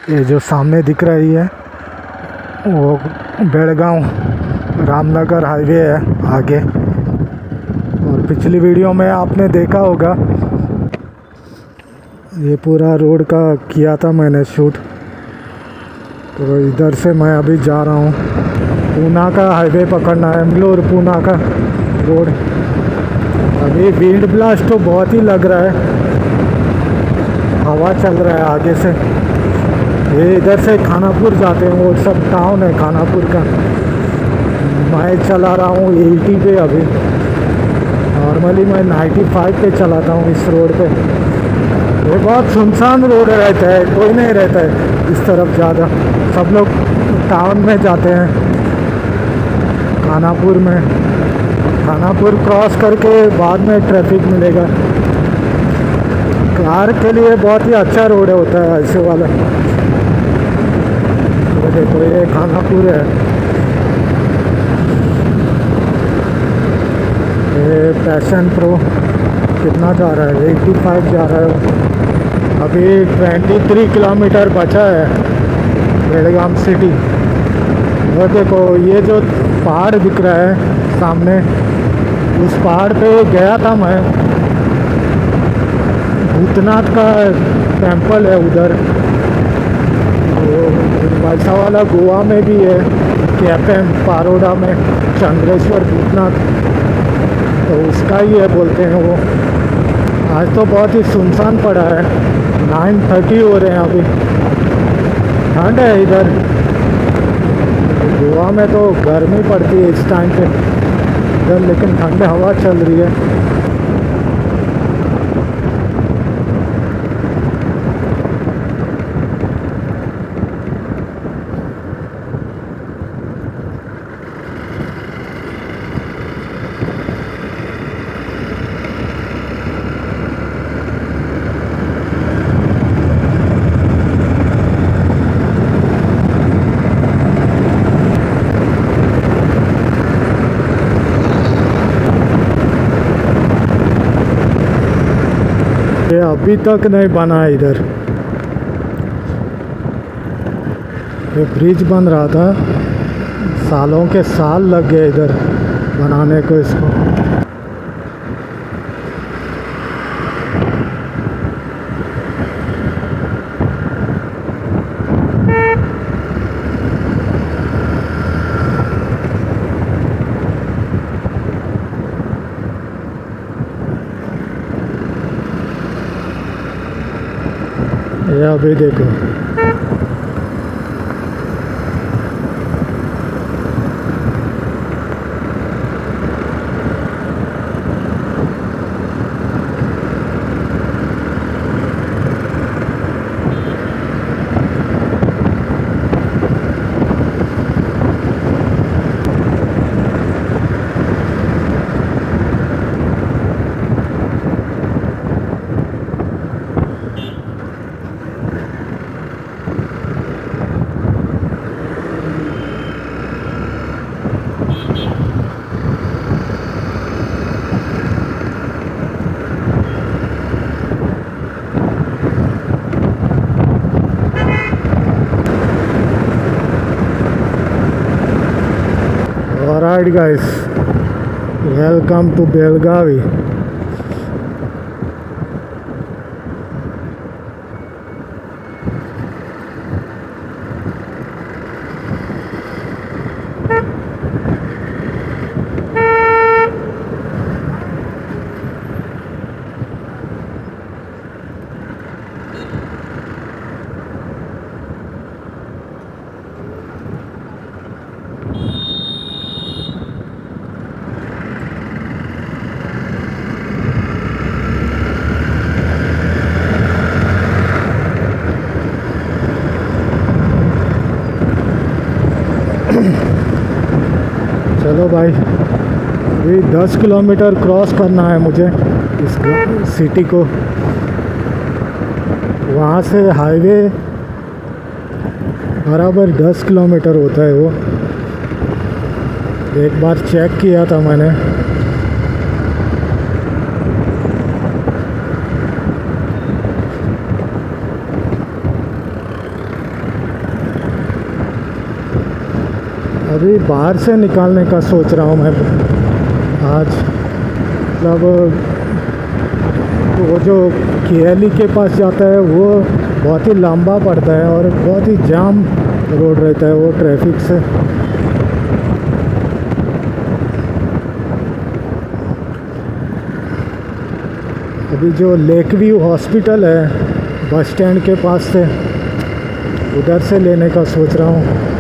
ये जो सामने दिख रही है वो बेड़गांव रामनगर हाईवे है आगे। और पिछली वीडियो में आपने देखा होगा ये पूरा रोड का किया था मैंने शूट। तो इधर से मैं अभी जा रहा हूँ, पूना का हाईवे पकड़ना है, मंगलोर पूना का रोड। अभी विंड ब्लास्ट तो बहुत ही लग रहा है, हवा चल रहा है आगे से। ये इधर से खानापुर जाते हैं, वो सब टाउन है खानापुर का। मैं चला रहा हूँ 80 पे अभी। नॉर्मली मैं 95 पे चलाता हूँ इस रोड पे। ये बहुत सुनसान रोड रहता है, कोई नहीं रहता है इस तरफ ज़्यादा, सब लोग टाउन में जाते हैं। खानापुर में, खानापुर क्रॉस करके बाद में ट्रैफिक मिलेगा। कार के लिए बहुत ही अच्छा रोड होता है ऐसे वाला। तो देखो ये खानापुर है, ये पैशन प्रो कितना जा रहा है, 85 जा रहा है। अभी 23 किलोमीटर बचा है बेड़गाम सिटी। और देखो ये जो पहाड़ दिख रहा है सामने, उस पहाड़ पे गया था मैं। भूतनाथ का टेम्पल है उधर, वैसा वाला गोवा में भी है, कैफे पारोडा में चंद्रेश्वर भूतनाथ, तो उसका ही है बोलते हैं वो। आज तो बहुत ही सुनसान पड़ा है, 9:30 हो रहे हैं अभी। ठंड है इधर, गोवा में तो गर्मी पड़ती है इस टाइम पे इधर, लेकिन ठंड हवा चल रही है। ये अभी तक नहीं बना है इधर, ये ब्रिज बन रहा था, सालों के साल लग गए इधर बनाने को इसको। ये अभी देखो Alright guys, welcome to Belgavi. चलो भाई, अभी 10 किलोमीटर क्रॉस करना है मुझे इस सिटी को। वहाँ से हाईवे बराबर 10 किलोमीटर होता है वो, एक बार चेक किया था मैंने। अभी बाहर से निकालने का सोच रहा हूँ मैं आज। मतलब वो जो केएलई के पास जाता है वो बहुत ही लंबा पड़ता है और बहुत ही जाम रोड रहता है वो ट्रैफिक से। अभी जो लेक व्यू हॉस्पिटल है बस स्टैंड के पास से, उधर से लेने का सोच रहा हूँ।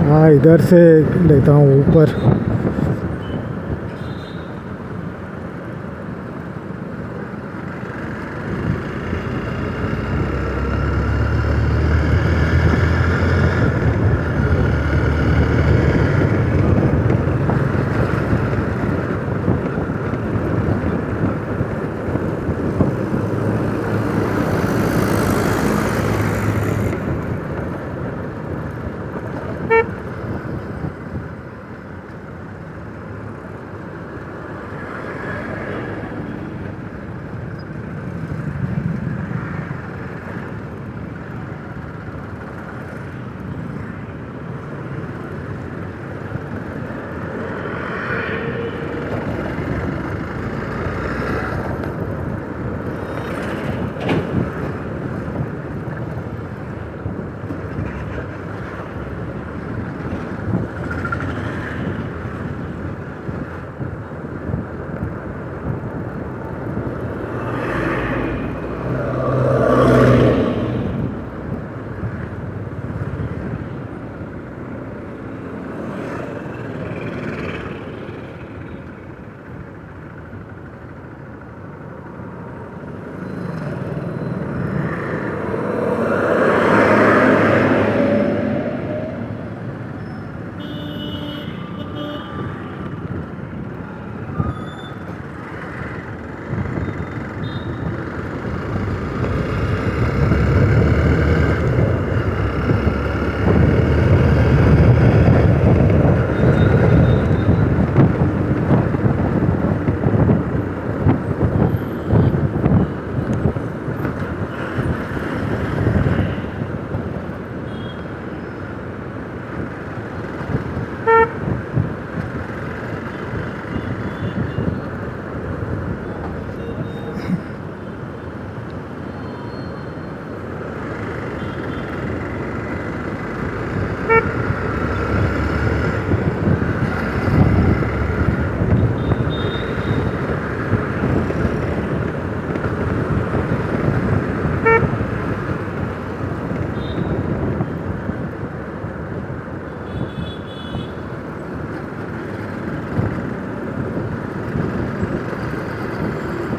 हाँ, इधर से लेता हूँ ऊपर।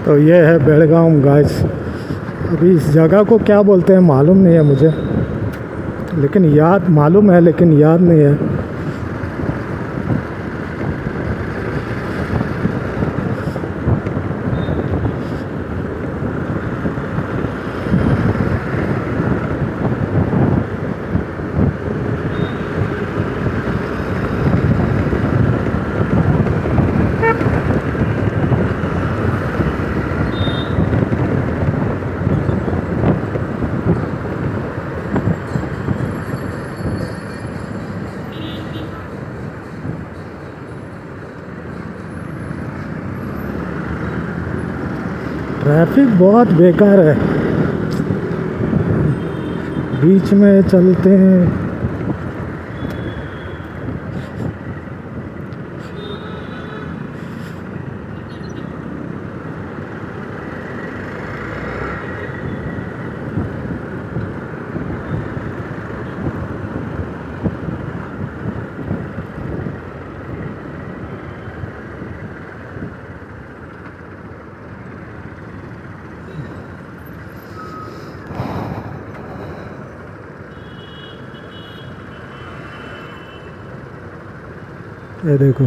तो ये है बेलगाम गाइस। अभी इस जगह को क्या बोलते हैं मालूम नहीं है मुझे, लेकिन याद मालूम है लेकिन याद नहीं है। ट्रैफिक बहुत बेकार है, बीच में चलते हैं। ये देखो,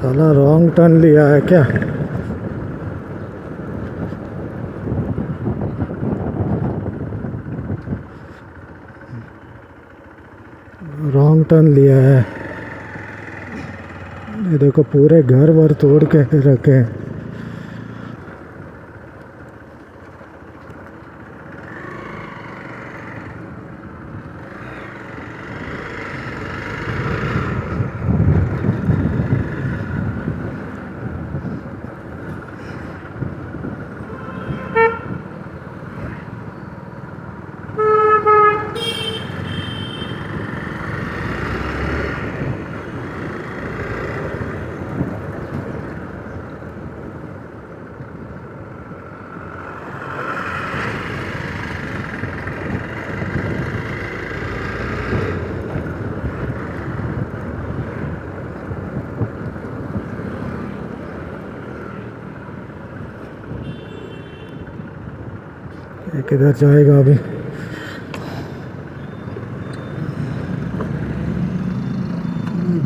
साला रॉन्ग टर्न लिया है क्या? रॉन्ग टर्न लिया है। ये देखो पूरे घर वर तोड़ के रखे हैं। ये किधर जाएगा अभी?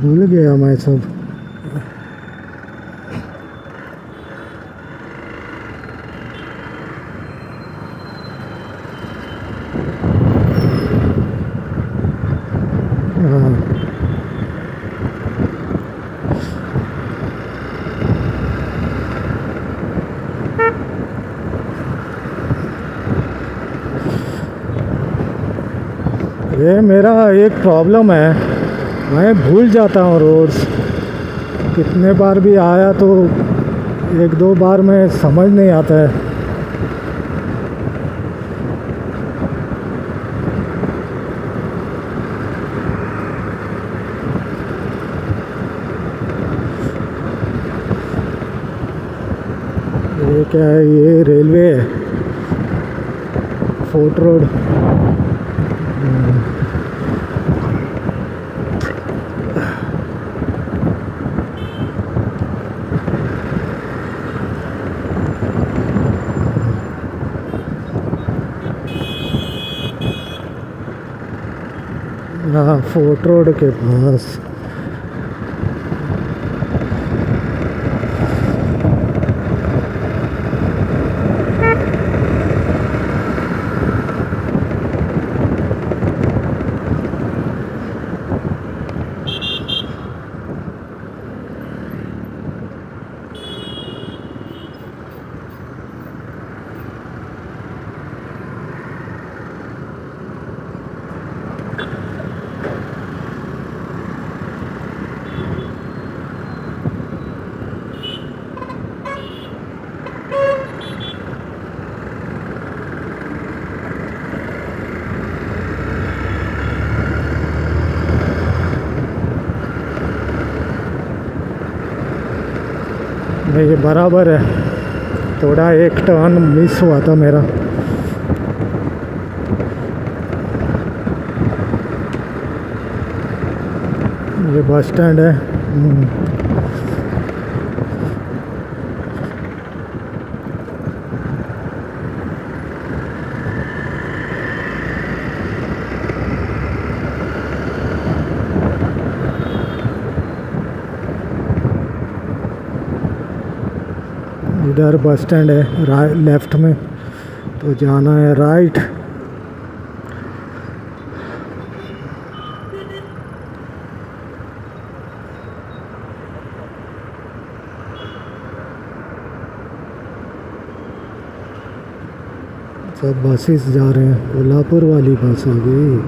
भूल गया मैं सब। हाँ, ये मेरा एक प्रॉब्लम है, मैं भूल जाता हूँ रोड्स। कितने बार भी आया तो एक दो बार में समझ नहीं आता है। ये क्या है, ये रेलवे है, फोर्ट रोड। हाँ, फोर्ट रोड के पास। नहीं, ये बराबर है, थोड़ा एक टर्न मिस हुआ था मेरा। ये बस स्टैंड है। इधर बस स्टैंड है, लेफ्ट में तो जाना है राइट। सब बसेस जा रहे हैं, कोल्हापुर वाली बस आ गई।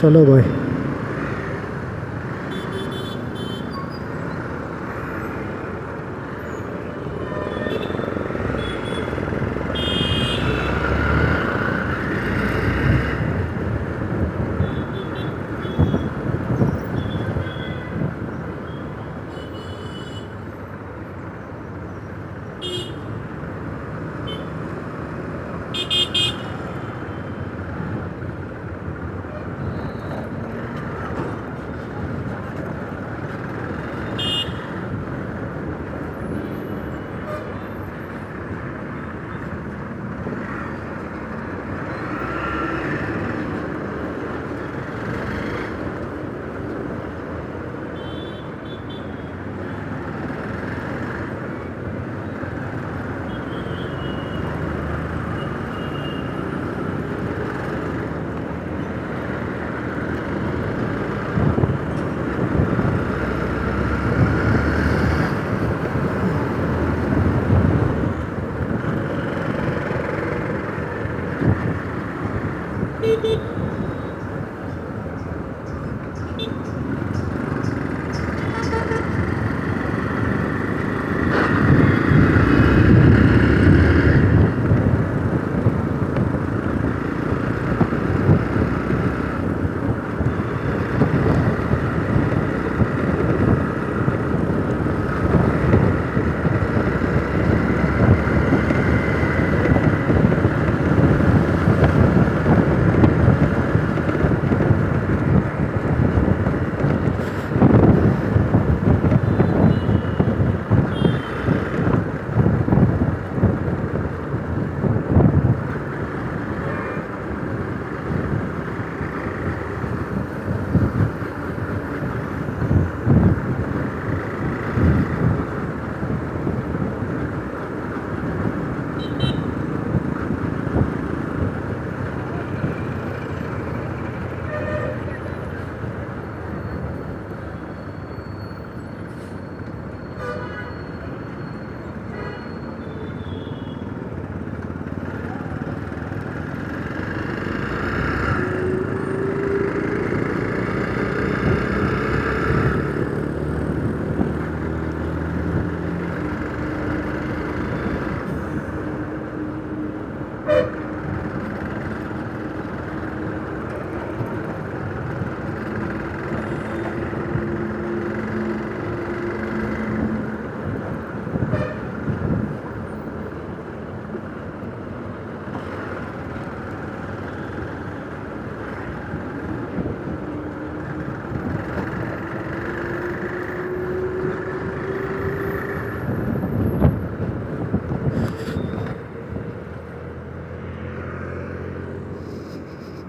चलो भाई।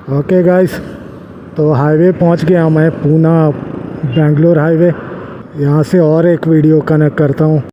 ओके गाइस, तो हाईवे पहुंच गया मैं, पूना बेंगलोर हाईवे। यहाँ से और एक वीडियो कनेक्ट करता हूँ।